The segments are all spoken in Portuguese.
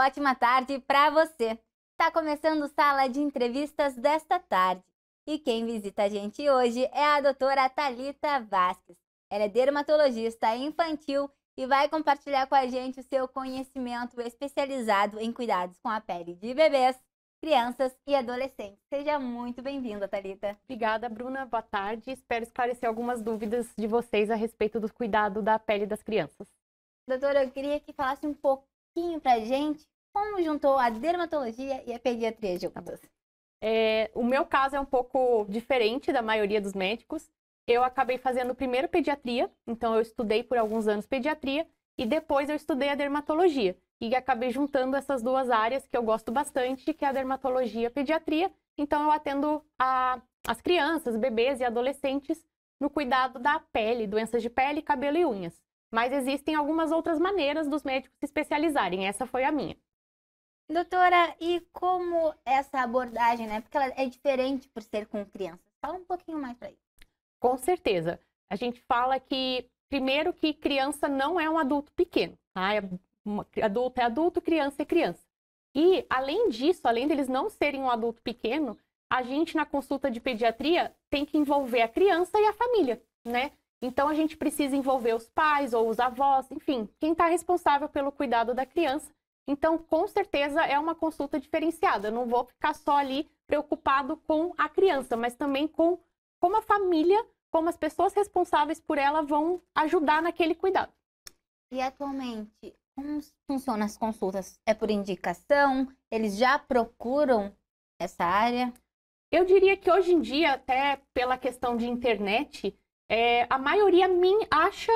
ótima tarde para você. Está começando Sala de Entrevistas desta tarde. E quem visita a gente hoje é a doutora Thalita Vasques. Ela é dermatologista infantil e vai compartilhar com a gente o seu conhecimento especializado em cuidados com a pele de bebês, crianças e adolescentes. Seja muito bem-vinda, Thalita. Obrigada, Bruna. Boa tarde. Espero esclarecer algumas dúvidas de vocês a respeito do cuidado da pele das crianças. Doutora, eu queria que falasse um pouquinho pra gente como juntou a dermatologia e a pediatria juntas. O meu caso é um pouco diferente da maioria dos médicos. Eu acabei fazendo primeiro pediatria, então eu estudei por alguns anos pediatria e depois eu estudei a dermatologia. E acabei juntando essas duas áreas que eu gosto bastante, que é a dermatologia e a pediatria. Então eu atendo as crianças, bebês e adolescentes no cuidado da pele, doenças de pele, cabelo e unhas. Mas existem algumas outras maneiras dos médicos se especializarem. Essa foi a minha. Doutora, e como essa abordagem, né? Porque ela é diferente por ser com crianças. Fala um pouquinho mais para isso. Com certeza. A gente fala que, primeiro, que criança não é um adulto pequeno, tá? Adulto é adulto, criança é criança. E, além disso, além deles não serem um adulto pequeno, a gente, na consulta de pediatria, tem que envolver a criança e a família, né? Então, a gente precisa envolver os pais ou os avós, enfim, quem está responsável pelo cuidado da criança. Então, com certeza, é uma consulta diferenciada. Eu não vou ficar só ali preocupado com a criança, mas também com como a família, como as pessoas responsáveis por ela vão ajudar naquele cuidado. E, atualmente, como funcionam as consultas? É por indicação? Eles já procuram essa área? Eu diria que, hoje em dia, até pela questão de internet, a maioria me acha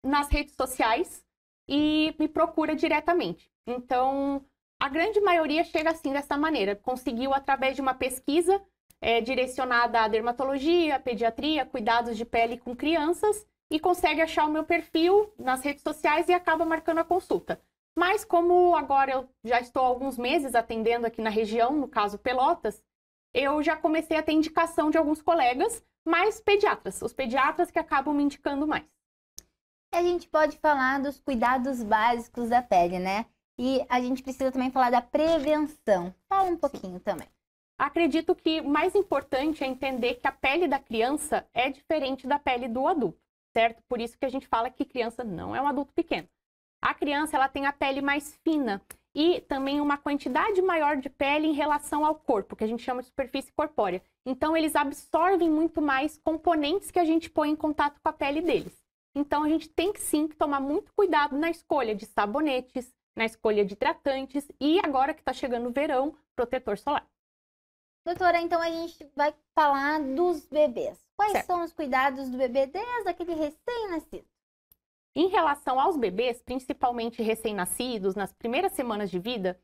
nas redes sociais e me procura diretamente. Então, a grande maioria chega assim, dessa maneira. Conseguiu, através de uma pesquisa direcionada à dermatologia, pediatria, cuidados de pele com crianças, e consegue achar o meu perfil nas redes sociais e acaba marcando a consulta. Mas como agora eu já estou há alguns meses atendendo aqui na região, no caso Pelotas, eu já comecei a ter indicação de alguns colegas, mais pediatras, os pediatras que acabam me indicando mais. A gente pode falar dos cuidados básicos da pele, né? E a gente precisa também falar da prevenção. Fala um pouquinho também. Acredito que o mais importante é entender que a pele da criança é diferente da pele do adulto, certo? Por isso que a gente fala que criança não é um adulto pequeno. A criança, ela tem a pele mais fina e também uma quantidade maior de pele em relação ao corpo, que a gente chama de superfície corpórea. Então, eles absorvem muito mais componentes que a gente põe em contato com a pele deles. Então, a gente tem que sim tomar muito cuidado na escolha de sabonetes, na escolha de hidratantes e, agora que está chegando o verão, protetor solar. Doutora, então a gente vai falar dos bebês. Quais são os cuidados do bebê desde aquele recém-nascido? Em relação aos bebês, principalmente recém-nascidos, nas primeiras semanas de vida,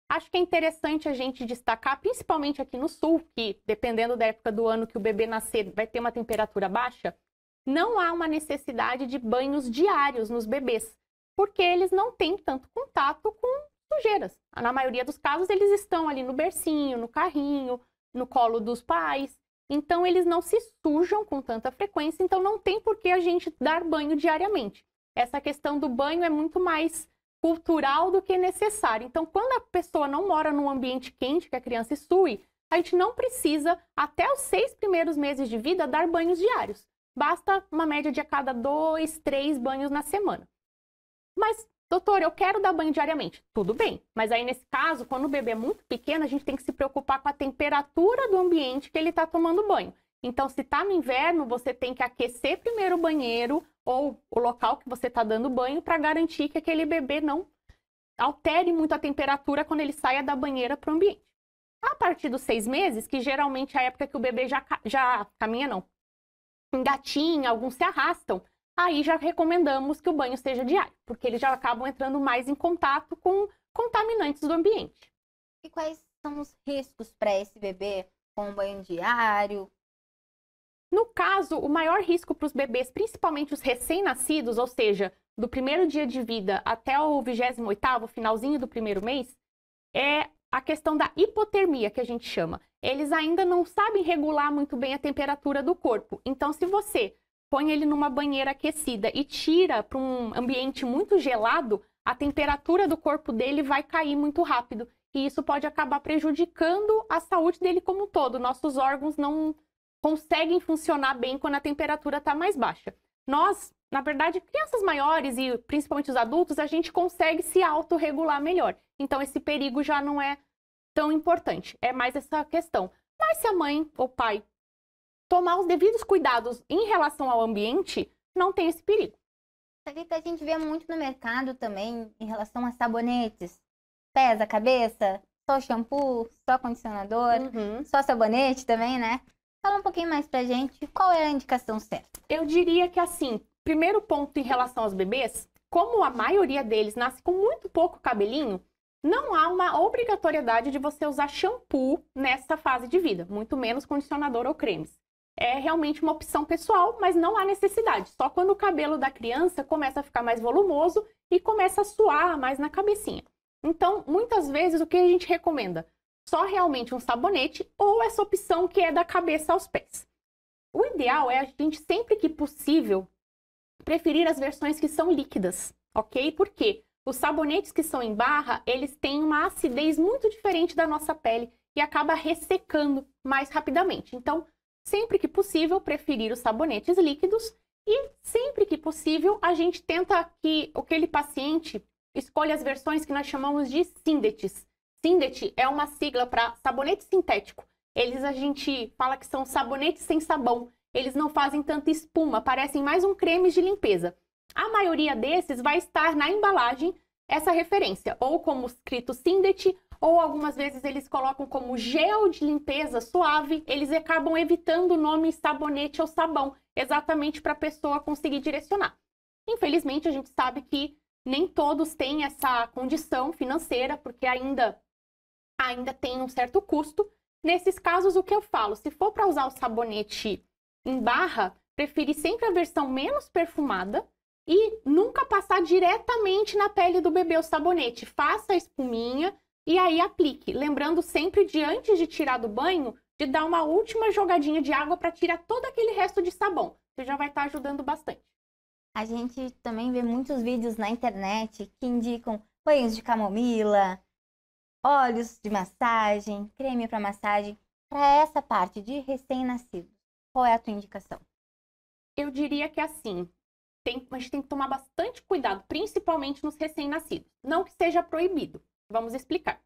acho que é interessante a gente destacar, principalmente aqui no sul, que dependendo da época do ano que o bebê nascer, vai ter uma temperatura baixa, não há uma necessidade de banhos diários nos bebês, porque eles não têm tanto contato com sujeiras. Na maioria dos casos, eles estão ali no bercinho, no carrinho, no colo dos pais. Então, eles não se sujam com tanta frequência, então não tem por que a gente dar banho diariamente. Essa questão do banho é muito mais cultural do que necessário. Então, quando a pessoa não mora num ambiente quente, que a criança sue, a gente não precisa, até os 6 primeiros meses de vida, dar banhos diários. Basta uma média de a cada 2, 3 banhos na semana. Mas, doutor, eu quero dar banho diariamente. Tudo bem, mas aí nesse caso, quando o bebê é muito pequeno, a gente tem que se preocupar com a temperatura do ambiente que ele está tomando banho. Então, se está no inverno, você tem que aquecer primeiro o banheiro ou o local que você está dando banho para garantir que aquele bebê não altere muito a temperatura quando ele saia da banheira para o ambiente. A partir dos 6 meses, que geralmente é a época que o bebê já caminha, não, engatinha, alguns se arrastam, aí já recomendamos que o banho seja diário, porque eles já acabam entrando mais em contato com contaminantes do ambiente. E quais são os riscos para esse bebê com o banho diário? No caso, o maior risco para os bebês, principalmente os recém-nascidos, ou seja, do primeiro dia de vida até o 28º, finalzinho do primeiro mês, é a questão da hipotermia, que a gente chama. Eles ainda não sabem regular muito bem a temperatura do corpo. Então, se você põe ele numa banheira aquecida e tira para um ambiente muito gelado, a temperatura do corpo dele vai cair muito rápido. E isso pode acabar prejudicando a saúde dele como um todo. Nossos órgãos não conseguem funcionar bem quando a temperatura está mais baixa. Nós, na verdade, crianças maiores e principalmente os adultos, a gente consegue se autorregular melhor. Então, esse perigo já não é tão importante. É mais essa questão. Mas se a mãe ou pai tomar os devidos cuidados em relação ao ambiente, não tem esse perigo. Thalita, a gente vê muito no mercado também em relação a sabonetes. Pesa a cabeça, só shampoo, só condicionador, só sabonete também, né? Fala um pouquinho mais pra gente, qual é a indicação certa? Eu diria que assim, primeiro ponto em relação aos bebês, como a maioria deles nasce com muito pouco cabelinho, não há uma obrigatoriedade de você usar shampoo nessa fase de vida, muito menos condicionador ou cremes. É realmente uma opção pessoal, mas não há necessidade. Só quando o cabelo da criança começa a ficar mais volumoso e começa a suar mais na cabecinha. Então, muitas vezes, o que a gente recomenda? Só realmente um sabonete ou essa opção que é da cabeça aos pés. O ideal é a gente, sempre que possível, preferir as versões que são líquidas, ok? Por quê? Os sabonetes que são em barra, eles têm uma acidez muito diferente da nossa pele e acaba ressecando mais rapidamente. Então, sempre que possível, preferir os sabonetes líquidos e sempre que possível, a gente tenta que aquele paciente escolha as versões que nós chamamos de Syndetis. Syndet é uma sigla para sabonete sintético. Eles a gente fala que são sabonetes sem sabão. Eles não fazem tanta espuma, parecem mais um creme de limpeza. A maioria desses vai estar na embalagem essa referência, ou como escrito Syndet, ou algumas vezes eles colocam como gel de limpeza suave. Eles acabam evitando o nome sabonete ou sabão, exatamente para a pessoa conseguir direcionar. Infelizmente, a gente sabe que nem todos têm essa condição financeira, porque ainda tem um certo custo. Nesses casos, o que eu falo? Se for para usar o sabonete em barra, prefere sempre a versão menos perfumada e nunca passar diretamente na pele do bebê o sabonete. Faça a espuminha e aí aplique. Lembrando sempre de, antes de tirar do banho, de dar uma última jogadinha de água para tirar todo aquele resto de sabão. Você já vai estar ajudando bastante. A gente também vê muitos vídeos na internet que indicam banhos de camomila, óleos de massagem, creme para massagem. Para essa parte de recém-nascido, qual é a tua indicação? Eu diria que assim, a gente tem que tomar bastante cuidado, principalmente nos recém-nascidos. Não que seja proibido, vamos explicar.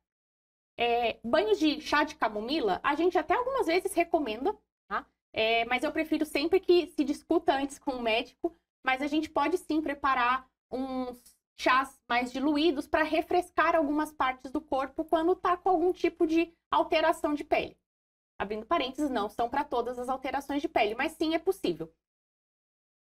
Banhos de chá de camomila, a gente até algumas vezes recomenda, tá? Mas eu prefiro sempre que se discuta antes com o médico, mas a gente pode sim preparar uns chás mais diluídos para refrescar algumas partes do corpo quando está com algum tipo de alteração de pele. Abrindo parênteses, não são para todas as alterações de pele, mas sim é possível.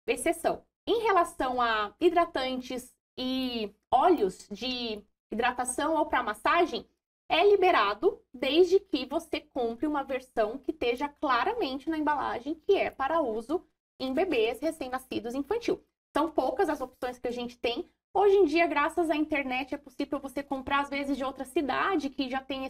Exceção. Em relação a hidratantes e óleos de hidratação ou para massagem, é liberado desde que você compre uma versão que esteja claramente na embalagem que é para uso em bebês recém-nascidos infantil. São poucas as opções que a gente tem. Hoje em dia, graças à internet, é possível você comprar, às vezes, de outra cidade que já tem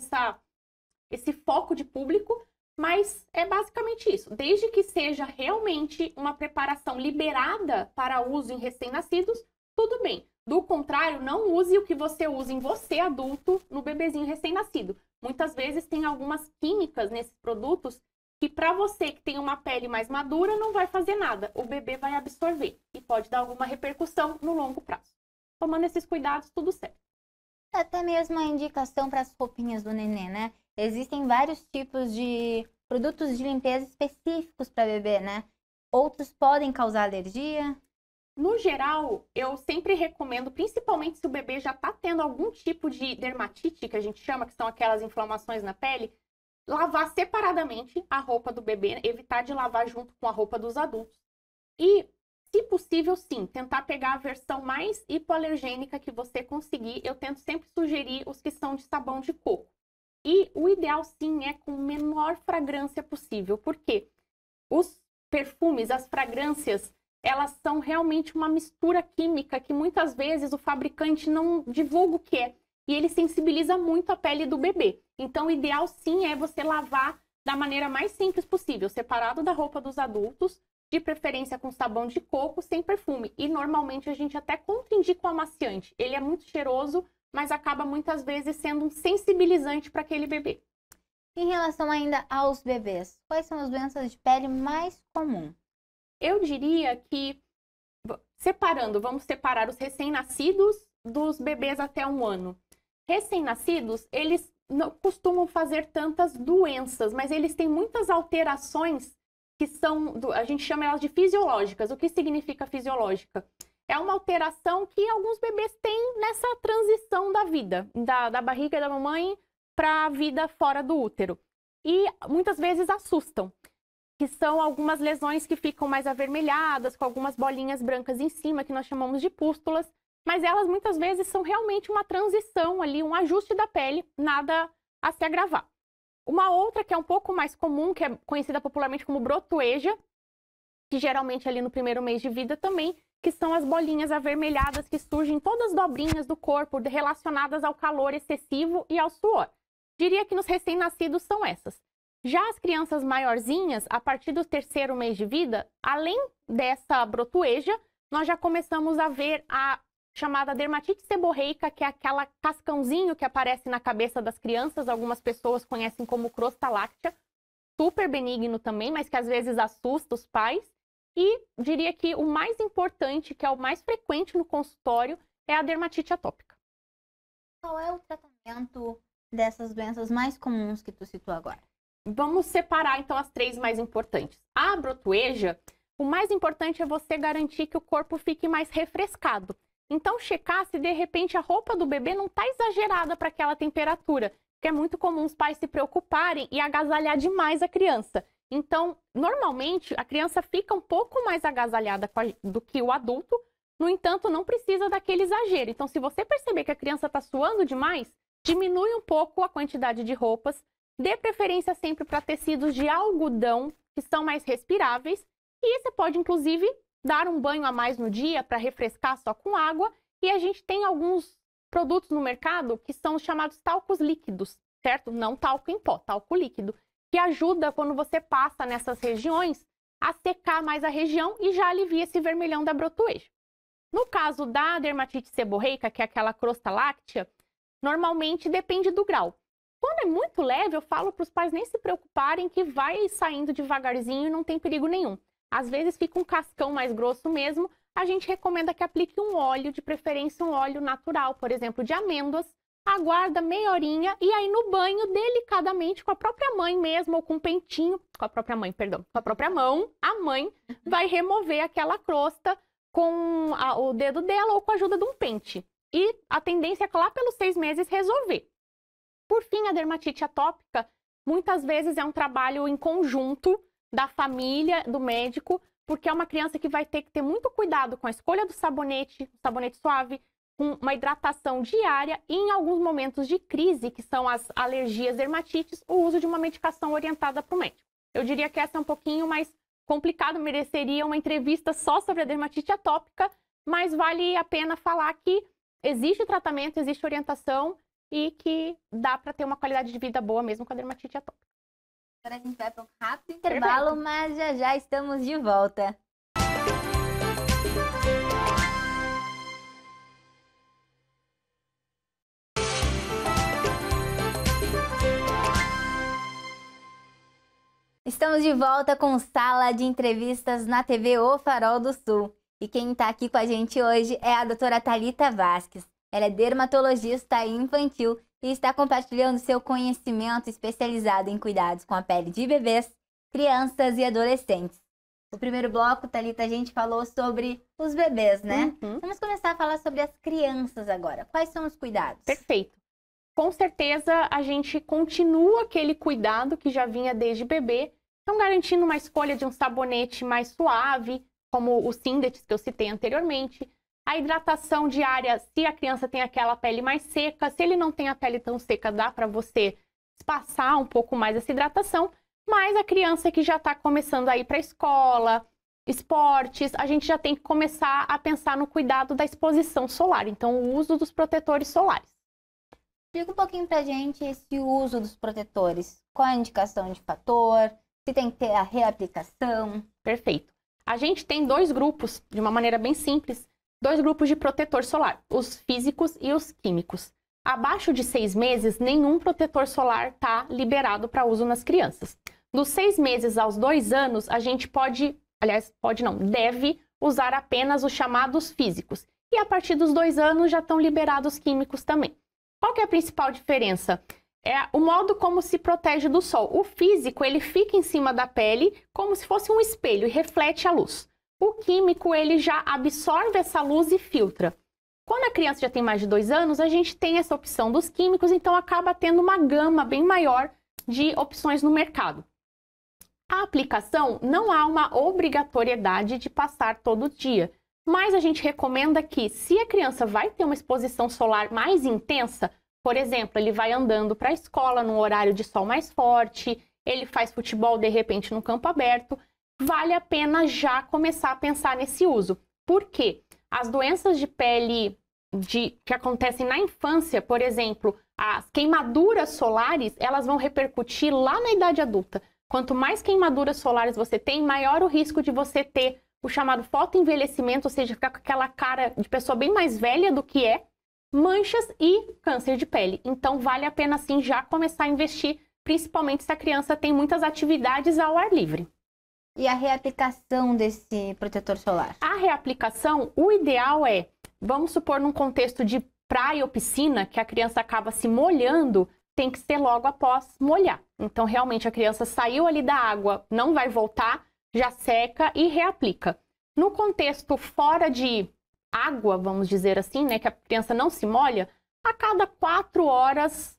esse foco de público, mas é basicamente isso. Desde que seja realmente uma preparação liberada para uso em recém-nascidos, tudo bem. Do contrário, não use o que você usa em você, adulto, no bebezinho recém-nascido. Muitas vezes tem algumas químicas nesses produtos que para você que tem uma pele mais madura não vai fazer nada. O bebê vai absorver e pode dar alguma repercussão no longo prazo. Tomando esses cuidados, tudo certo. Até mesmo a indicação para as roupinhas do nenê, né? Existem vários tipos de produtos de limpeza específicos para bebê, né? Outros podem causar alergia. No geral, eu sempre recomendo, principalmente se o bebê já está tendo algum tipo de dermatite, que a gente chama, que são aquelas inflamações na pele, lavar separadamente a roupa do bebê, evitar de lavar junto com a roupa dos adultos. E, se possível, sim, tentar pegar a versão mais hipoalergênica que você conseguir. Eu tento sempre sugerir os que são de sabão de coco. E o ideal, sim, é com menor fragrância possível. Por quê? Os perfumes, as fragrâncias, elas são realmente uma mistura química que muitas vezes o fabricante não divulga o que é. E ele sensibiliza muito a pele do bebê. Então, o ideal, sim, é você lavar da maneira mais simples possível, separado da roupa dos adultos, de preferência com sabão de coco, sem perfume. E normalmente a gente até contraindica o amaciante. Ele é muito cheiroso, mas acaba muitas vezes sendo um sensibilizante para aquele bebê. Em relação ainda aos bebês, quais são as doenças de pele mais comuns? Eu diria que, vamos separar os recém-nascidos dos bebês até 1 ano. Recém-nascidos, eles não costumam fazer tantas doenças, mas eles têm muitas alterações que são, a gente chama elas de fisiológicas. O que significa fisiológica? É uma alteração que alguns bebês têm nessa transição da vida, da barriga da mamãe para a vida fora do útero. E muitas vezes assustam, que são algumas lesões que ficam mais avermelhadas, com algumas bolinhas brancas em cima, que nós chamamos de pústulas, mas elas muitas vezes são realmente uma transição ali, um ajuste da pele, nada a se agravar. Uma outra que é um pouco mais comum, que é conhecida popularmente como brotoeja, que geralmente ali no primeiro mês de vida também, que são as bolinhas avermelhadas que surgem todas as dobrinhas do corpo relacionadas ao calor excessivo e ao suor. Diria que nos recém-nascidos são essas. Já as crianças maiorzinhas, a partir do 3º mês de vida, além dessa brotoeja, nós já começamos a ver a chamada dermatite seborreica, que é aquela cascãozinho que aparece na cabeça das crianças. Algumas pessoas conhecem como crosta láctea, super benigno também, mas que às vezes assusta os pais. E diria que o mais importante, que é o mais frequente no consultório, é a dermatite atópica. Qual é o tratamento dessas doenças mais comuns que tu citou agora? Vamos separar, então, as 3 mais importantes. A brotoeja, o mais importante é você garantir que o corpo fique mais refrescado. Então, checar se, de repente, a roupa do bebê não está exagerada para aquela temperatura, porque é muito comum os pais se preocuparem e agasalhar demais a criança. Então, normalmente, a criança fica um pouco mais agasalhada do que o adulto, no entanto, não precisa daquele exagero. Então, se você perceber que a criança está suando demais, diminui um pouco a quantidade de roupas, dê preferência sempre para tecidos de algodão, que são mais respiráveis, e você pode, inclusive, dar um banho a mais no dia para refrescar só com água, e a gente tem alguns produtos no mercado que são chamados talcos líquidos, certo? Não talco em pó, talco líquido, que ajuda quando você passa nessas regiões a secar mais a região e já alivia esse vermelhão da brotoeja. No caso da dermatite seborreica, que é aquela crosta láctea, normalmente depende do grau. Quando é muito leve, eu falo para os pais nem se preocuparem, que vai saindo devagarzinho e não tem perigo nenhum. Às vezes fica um cascão mais grosso mesmo, a gente recomenda que aplique um óleo, de preferência um óleo natural, por exemplo, de amêndoas, aguarda meia horinha e aí no banho, delicadamente, com a própria mãe mesmo, ou com um pentinho, com a própria mão, a mãe vai remover aquela crosta com o dedo dela ou com a ajuda de um pente. E a tendência é que lá pelos 6 meses resolver. Por fim, a dermatite atópica, muitas vezes é um trabalho em conjunto da família, do médico, porque é uma criança que vai ter que ter muito cuidado com a escolha do sabonete suave, com uma hidratação diária e, em alguns momentos de crise, que são as alergias dermatites, o uso de uma medicação orientada para o médico. Eu diria que essa é um pouquinho mais complicado, mereceria uma entrevista só sobre a dermatite atópica, mas vale a pena falar que existe tratamento, existe orientação e que dá para ter uma qualidade de vida boa mesmo com a dermatite atópica. Agora a gente vai para um rápido intervalo, Perfeito. Mas já estamos de volta. Estamos de volta com Sala de Entrevistas na TV O Farol do Sul. E quem está aqui com a gente hoje é a doutora Thalita Vasques. Ela é dermatologista infantil e está compartilhando seu conhecimento especializado em cuidados com a pele de bebês, crianças e adolescentes. No primeiro bloco, Thalita, a gente falou sobre os bebês, né? Vamos começar a falar sobre as crianças agora. Quais são os cuidados? Perfeito. Com certeza, a gente continua aquele cuidado que já vinha desde bebê, então garantindo uma escolha de um sabonete mais suave, como o Sindex que eu citei anteriormente, a hidratação diária, se a criança tem aquela pele mais seca, se ele não tem a pele tão seca, dá para você espaçar um pouco mais essa hidratação, mas a criança que já está começando a ir para a escola, esportes, a gente já tem que começar a pensar no cuidado da exposição solar, então o uso dos protetores solares. Explica um pouquinho pra gente esse uso dos protetores. Qual a indicação de fator? Se tem que ter a reaplicação? Perfeito. A gente tem dois grupos, de uma maneira bem simples, dois grupos de protetor solar, os físicos e os químicos. Abaixo de 6 meses, nenhum protetor solar está liberado para uso nas crianças. Dos 6 meses aos 2 anos, a gente deve usar apenas os chamados físicos. E a partir dos 2 anos já estão liberados químicos também. Qual que é a principal diferença? É o modo como se protege do sol. O físico, ele fica em cima da pele como se fosse um espelho e reflete a luz. O químico, ele já absorve essa luz e filtra. Quando a criança já tem mais de 2 anos, a gente tem essa opção dos químicos, então acaba tendo uma gama bem maior de opções no mercado. A aplicação não há uma obrigatoriedade de passar todo dia, mas a gente recomenda que, se a criança vai ter uma exposição solar mais intensa, por exemplo, ele vai andando para a escola num horário de sol mais forte, ele faz futebol de repente no campo aberto, vale a pena já começar a pensar nesse uso. Por quê? As doenças de pele que acontecem na infância, por exemplo, as queimaduras solares, elas vão repercutir lá na idade adulta. Quanto mais queimaduras solares você tem, maior o risco de você ter o chamado fotoenvelhecimento, ou seja, ficar com aquela cara de pessoa bem mais velha do que é, manchas e câncer de pele. Então, vale a pena, sim, já começar a investir, principalmente se a criança tem muitas atividades ao ar livre. E a reaplicação desse protetor solar? A reaplicação, o ideal é, vamos supor, num contexto de praia ou piscina, que a criança acaba se molhando, tem que ser logo após molhar. Então, realmente, a criança saiu ali da água, não vai voltar, já seca e reaplica. No contexto fora de água, vamos dizer assim, né, que a criança não se molha, a cada 4 horas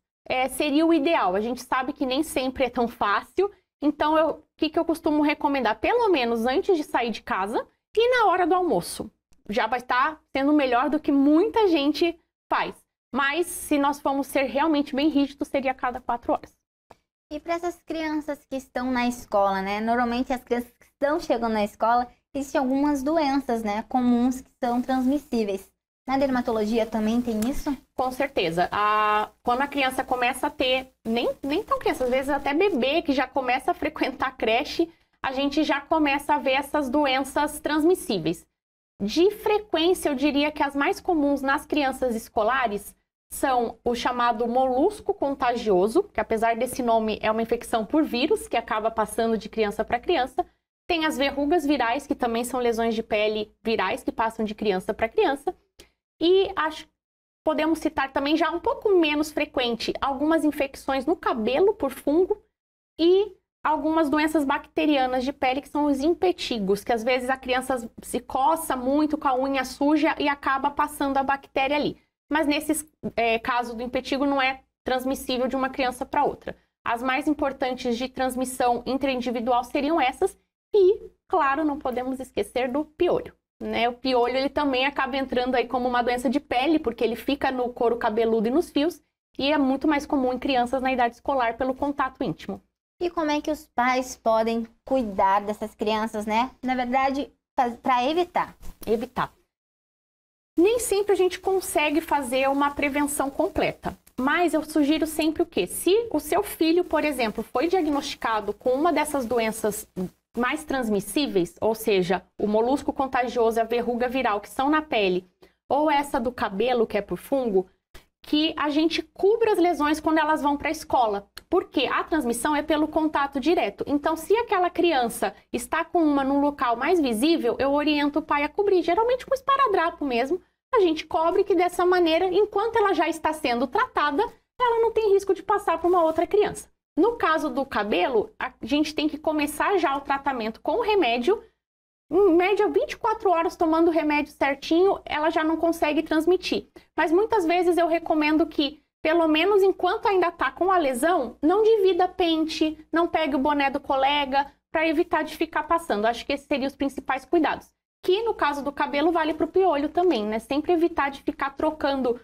seria o ideal. A gente sabe que nem sempre é tão fácil, então o que eu costumo recomendar? Pelo menos antes de sair de casa e na hora do almoço. Já vai estar sendo melhor do que muita gente faz. Mas se nós formos ser realmente bem rígidos, seria a cada 4 horas. E para essas crianças que estão na escola, né? Normalmente as crianças que estão chegando na escola, existem algumas doenças, né, comuns que são transmissíveis. Na dermatologia também tem isso? Com certeza. Quando a criança começa a ter, nem tão criança, às vezes até bebê que já começa a frequentar a creche, a gente já começa a ver essas doenças transmissíveis. De frequência, eu diria que as mais comuns nas crianças escolares são o chamado molusco contagioso, que apesar desse nome é uma infecção por vírus, que acaba passando de criança para criança. Tem as verrugas virais, que também são lesões de pele virais, que passam de criança para criança. E podemos citar também, já um pouco menos frequente, algumas infecções no cabelo por fungo e algumas doenças bacterianas de pele, que são os impetigos, que às vezes a criança se coça muito com a unha suja e acaba passando a bactéria ali. Mas nesse caso do impetigo não é transmissível de uma criança para outra. As mais importantes de transmissão intraindividual seriam essas e, claro, não podemos esquecer do piolho. Né? O piolho ele também acaba entrando aí como uma doença de pele, porque ele fica no couro cabeludo e nos fios, e é muito mais comum em crianças na idade escolar pelo contato íntimo. E como é que os pais podem cuidar dessas crianças, né? Na verdade, para evitar. Nem sempre a gente consegue fazer uma prevenção completa, mas eu sugiro sempre o quê? Se o seu filho, por exemplo, foi diagnosticado com uma dessas doenças mais transmissíveis, ou seja, o molusco contagioso e a verruga viral que são na pele, ou essa do cabelo que é por fungo, que a gente cubra as lesões quando elas vão para a escola, porque a transmissão é pelo contato direto. Então, se aquela criança está com uma num local mais visível, eu oriento o pai a cobrir, geralmente com esparadrapo mesmo, a gente cobre que dessa maneira, enquanto ela já está sendo tratada, ela não tem risco de passar para uma outra criança. No caso do cabelo, a gente tem que começar já o tratamento com o remédio. Em média, 24 horas tomando o remédio certinho, ela já não consegue transmitir. Mas muitas vezes eu recomendo que, pelo menos enquanto ainda está com a lesão, não divida pente, não pegue o boné do colega, para evitar de ficar passando. Acho que esses seriam os principais cuidados. Que no caso do cabelo vale para o piolho também, né? Sempre evitar de ficar trocando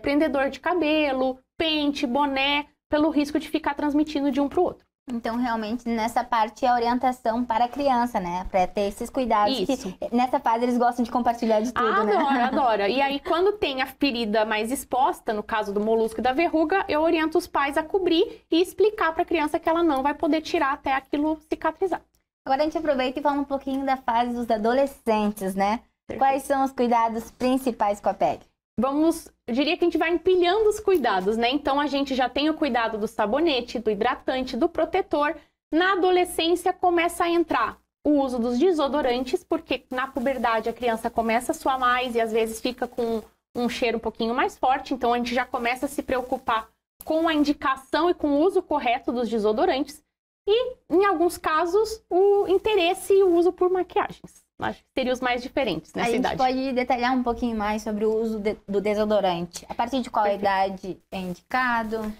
prendedor de cabelo, pente, boné, pelo risco de ficar transmitindo de um para o outro. Então, realmente, nessa parte é a orientação para a criança, né? Para ter esses cuidados. Isso. Que nessa fase eles gostam de compartilhar de tudo, né? Adora. E aí, quando tem a ferida mais exposta, no caso do molusco e da verruga, eu oriento os pais a cobrir e explicar para a criança que ela não vai poder tirar até aquilo cicatrizar. Agora a gente aproveita e fala um pouquinho da fase dos adolescentes, né? Perfeito. Quais são os cuidados principais com a pele? Eu diria que a gente vai empilhando os cuidados, né? Então a gente já tem o cuidado do sabonete, do hidratante, do protetor. Na adolescência começa a entrar o uso dos desodorantes, porque na puberdade a criança começa a suar mais e às vezes fica com um cheiro um pouquinho mais forte. Então a gente já começa a se preocupar com a indicação e com o uso correto dos desodorantes. E, em alguns casos, o interesse e o uso por maquiagens. Acho que seriam os mais diferentes nessa idade. A gente pode detalhar um pouquinho mais sobre o uso do desodorante? A partir de qual idade é indicado?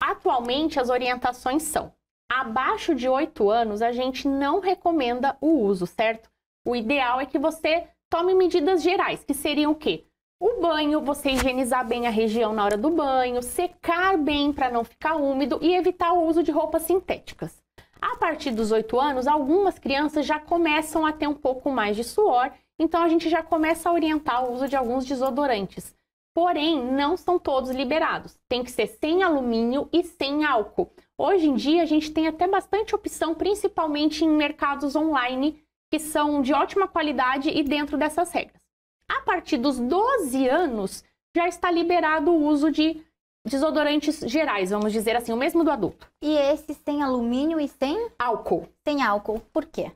Atualmente, as orientações são: abaixo de 8 anos, a gente não recomenda o uso, certo? O ideal é que você tome medidas gerais, que seriam o quê? O banho, você higienizar bem a região na hora do banho, secar bem para não ficar úmido e evitar o uso de roupas sintéticas. A partir dos 8 anos, algumas crianças já começam a ter um pouco mais de suor, então a gente já começa a orientar o uso de alguns desodorantes. Porém, não são todos liberados. Tem que ser sem alumínio e sem álcool. Hoje em dia, a gente tem até bastante opção, principalmente em mercados online, que são de ótima qualidade e dentro dessas regras. A partir dos 12 anos, já está liberado o uso de desodorantes gerais, vamos dizer assim, o mesmo do adulto. E esse sem alumínio e sem álcool? Sem álcool, por quê?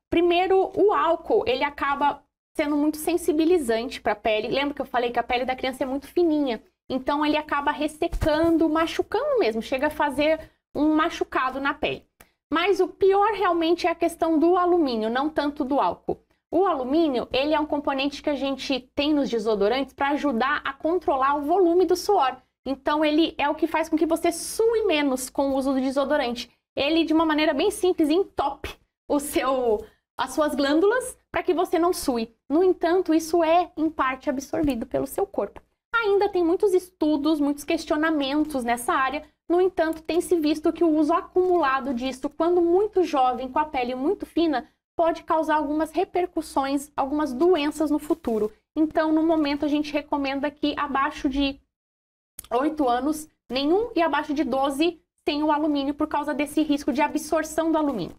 Primeiro, o álcool, ele acaba sendo muito sensibilizante para a pele. Lembra que eu falei que a pele da criança é muito fininha? Então, ele acaba ressecando, machucando mesmo, chega a fazer um machucado na pele. Mas o pior realmente é a questão do alumínio, não tanto do álcool. O alumínio, ele é um componente que a gente tem nos desodorantes para ajudar a controlar o volume do suor. Então, ele é o que faz com que você sue menos com o uso do desodorante. Ele, de uma maneira bem simples, entope as suas glândulas para que você não sue. No entanto, isso é, em parte, absorvido pelo seu corpo. Ainda tem muitos estudos, muitos questionamentos nessa área. No entanto, tem se visto que o uso acumulado disso, quando muito jovem, com a pele muito fina, pode causar algumas repercussões, algumas doenças no futuro. Então, no momento, a gente recomenda que abaixo de 8 anos, nenhum, e abaixo de 12, sem o alumínio, por causa desse risco de absorção do alumínio.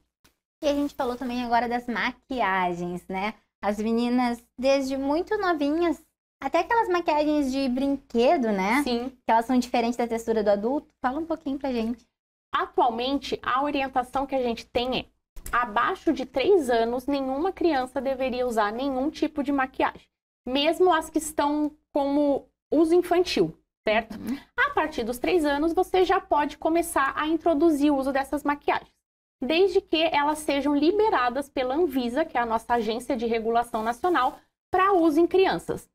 E a gente falou também agora das maquiagens, né? As meninas, desde muito novinhas, até aquelas maquiagens de brinquedo, né? Sim. Que elas são diferentes da textura do adulto. Fala um pouquinho pra gente. Atualmente, a orientação que a gente tem é: abaixo de 3 anos, nenhuma criança deveria usar nenhum tipo de maquiagem. Mesmo as que estão como uso infantil, certo? A partir dos 3 anos, você já pode começar a introduzir o uso dessas maquiagens, desde que elas sejam liberadas pela Anvisa, que é a nossa agência de regulação nacional, para uso em crianças.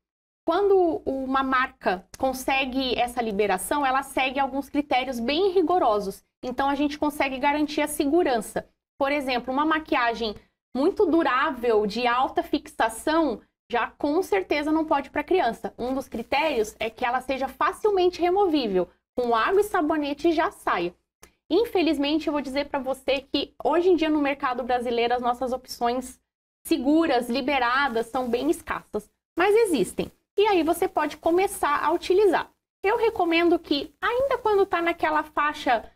Quando uma marca consegue essa liberação, ela segue alguns critérios bem rigorosos. Então, a gente consegue garantir a segurança. Por exemplo, uma maquiagem muito durável, de alta fixação, já com certeza não pode para criança. Um dos critérios é que ela seja facilmente removível. Com água e sabonete já saia. Infelizmente, eu vou dizer para você que hoje em dia no mercado brasileiro as nossas opções seguras, liberadas, são bem escassas. Mas existem. E aí você pode começar a utilizar. Eu recomendo que, ainda quando está naquela faixa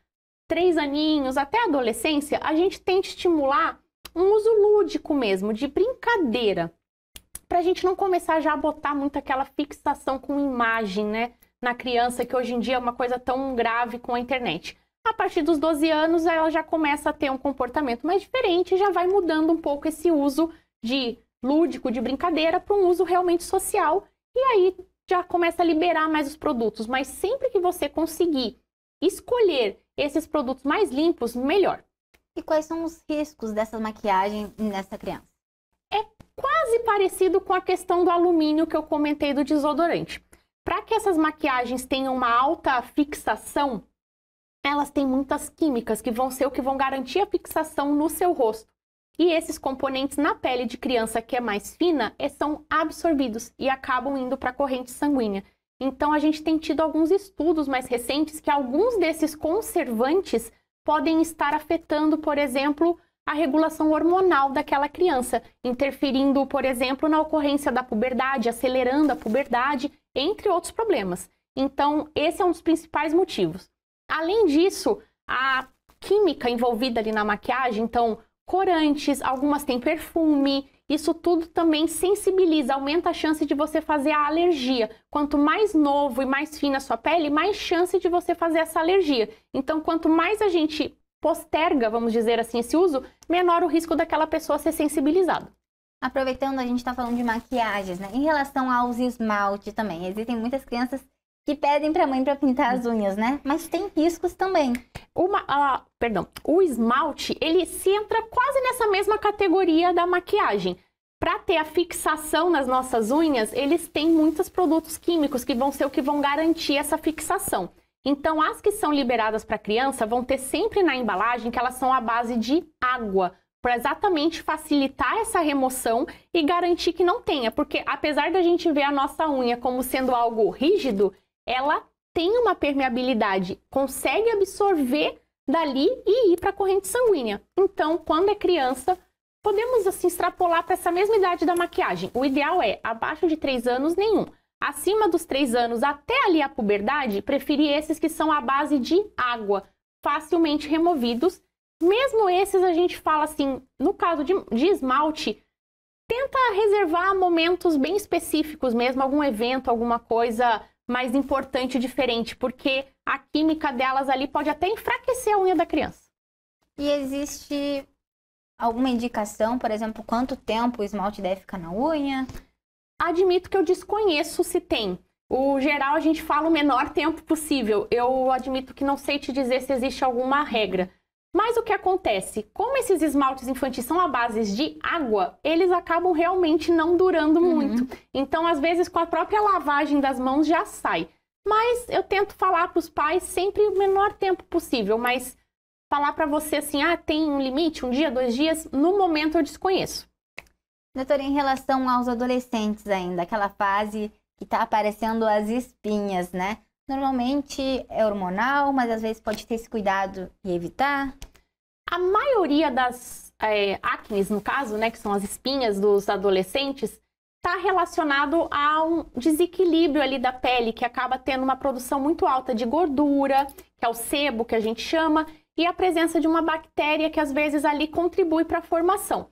3 aninhos, até a adolescência, a gente tente estimular um uso lúdico mesmo, de brincadeira. Para a gente não começar já a botar muito aquela fixação com imagem, né, na criança, que hoje em dia é uma coisa tão grave com a internet. A partir dos 12 anos, ela já começa a ter um comportamento mais diferente e já vai mudando um pouco esse uso de lúdico, de brincadeira, para um uso realmente social. E aí já começa a liberar mais os produtos. Mas sempre que você conseguir escolher esses produtos mais limpos, melhor. E quais são os riscos dessa maquiagem nessa criança? É quase parecido com a questão do alumínio que eu comentei do desodorante. Para que essas maquiagens tenham uma alta fixação, elas têm muitas químicas que vão ser o que vão garantir a fixação no seu rosto. E esses componentes na pele de criança que é mais fina são absorvidos e acabam indo para a corrente sanguínea. Então, a gente tem tido alguns estudos mais recentes que alguns desses conservantes podem estar afetando, por exemplo, a regulação hormonal daquela criança, interferindo, por exemplo, na ocorrência da puberdade, acelerando a puberdade, entre outros problemas. Então, esse é um dos principais motivos. Além disso, a química envolvida ali na maquiagem, então, corantes, algumas têm perfume. Isso tudo também sensibiliza, aumenta a chance de você fazer a alergia. Quanto mais novo e mais fina a sua pele, mais chance de você fazer essa alergia. Então, quanto mais a gente posterga, vamos dizer assim, esse uso, menor o risco daquela pessoa ser sensibilizada. Aproveitando, a gente está falando de maquiagens, né? Em relação aos esmalte também, existem muitas crianças que pedem para a mãe para pintar as unhas, né? Mas tem riscos também. O esmalte, ele se entra quase nessa mesma categoria da maquiagem. Para ter a fixação nas nossas unhas, eles têm muitos produtos químicos que vão ser o que vão garantir essa fixação. Então, as que são liberadas para criança vão ter sempre na embalagem que elas são à base de água, para exatamente facilitar essa remoção e garantir que não tenha. Porque apesar da gente ver a nossa unha como sendo algo rígido, ela tem uma permeabilidade, consegue absorver dali e ir para a corrente sanguínea. Então, quando é criança, podemos assim extrapolar para essa mesma idade da maquiagem. O ideal é abaixo de 3 anos, nenhum. Acima dos 3 anos até ali a puberdade, preferir esses que são à base de água, facilmente removidos. Mesmo esses a gente fala assim, no caso de esmalte, tenta reservar momentos bem específicos mesmo, algum evento, alguma coisa mais importante, diferente, porque a química delas ali pode até enfraquecer a unha da criança. E existe alguma indicação, por exemplo, quanto tempo o esmalte deve ficar na unha? Admito que eu desconheço se tem. O geral a gente fala o menor tempo possível. Eu admito que não sei te dizer se existe alguma regra. Mas o que acontece? Como esses esmaltes infantis são à base de água, eles acabam realmente não durando muito. Então, às vezes, com a própria lavagem das mãos já sai. Mas eu tento falar para os pais sempre o menor tempo possível. Mas falar para você assim, tem um limite, 1 dia, 2 dias, no momento eu desconheço. Doutora, em relação aos adolescentes ainda, aquela fase que está aparecendo as espinhas, né? Normalmente é hormonal, mas às vezes pode ter esse cuidado e evitar. A maioria das acnes, no caso, né, que são as espinhas dos adolescentes, está relacionado a um desequilíbrio ali da pele, que acaba tendo uma produção muito alta de gordura, que é o sebo, que a gente chama, e a presença de uma bactéria que às vezes ali contribui para a formação.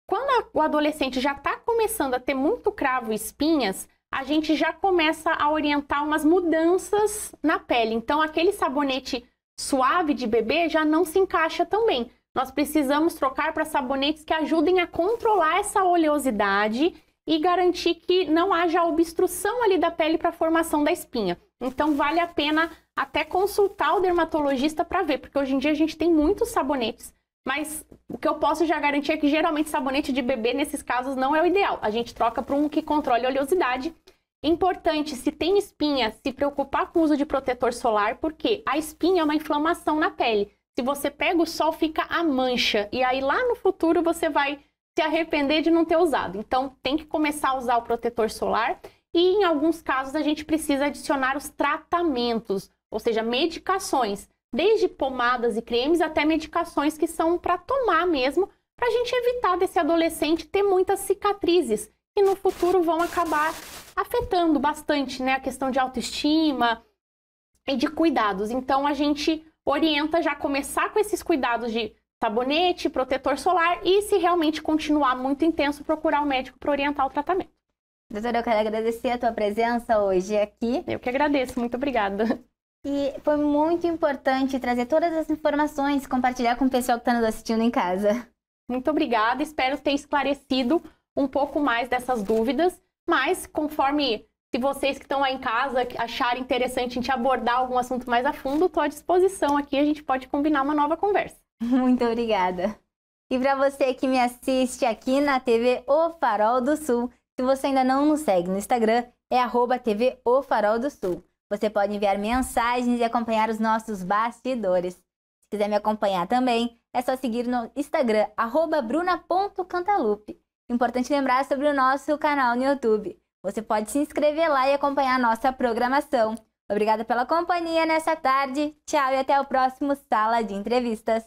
Quando o adolescente já está começando a ter muito cravo e espinhas, a gente já começa a orientar umas mudanças na pele. Então, aquele sabonete suave de bebê já não se encaixa tão bem. Nós precisamos trocar para sabonetes que ajudem a controlar essa oleosidade e garantir que não haja obstrução ali da pele para a formação da espinha. Então, vale a pena até consultar o dermatologista para ver, porque hoje em dia a gente tem muitos sabonetes, mas o que eu posso já garantir é que geralmente sabonete de bebê, nesses casos, não é o ideal. A gente troca para um que controle a oleosidade. Importante, se tem espinha, se preocupar com o uso de protetor solar, porque a espinha é uma inflamação na pele. Se você pega o sol, fica a mancha. E aí lá no futuro você vai se arrepender de não ter usado. Então tem que começar a usar o protetor solar. E em alguns casos a gente precisa adicionar os tratamentos, ou seja, medicações. Desde pomadas e cremes até medicações que são para tomar mesmo, para a gente evitar desse adolescente ter muitas cicatrizes que no futuro vão acabar afetando bastante, né, a questão de autoestima e de cuidados. Então a gente orienta já começar com esses cuidados de sabonete, protetor solar e, se realmente continuar muito intenso, procurar o médico para orientar o tratamento. Doutora, eu quero agradecer a tua presença hoje aqui. Eu que agradeço, muito obrigada. E foi muito importante trazer todas as informações, compartilhar com o pessoal que está nos assistindo em casa. Muito obrigada, espero ter esclarecido um pouco mais dessas dúvidas, mas conforme, se vocês que estão aí em casa acharem interessante a gente abordar algum assunto mais a fundo, estou à disposição aqui, a gente pode combinar uma nova conversa. Muito obrigada. E para você que me assiste aqui na TV O Farol do Sul, se você ainda não nos segue no Instagram, é @TV O Farol do Sul. Você pode enviar mensagens e acompanhar os nossos bastidores. Se quiser me acompanhar também, é só seguir no Instagram, @bruna.cantalupe. Importante lembrar sobre o nosso canal no YouTube. Você pode se inscrever lá e acompanhar a nossa programação. Obrigada pela companhia nessa tarde. Tchau e até o próximo Sala de Entrevistas.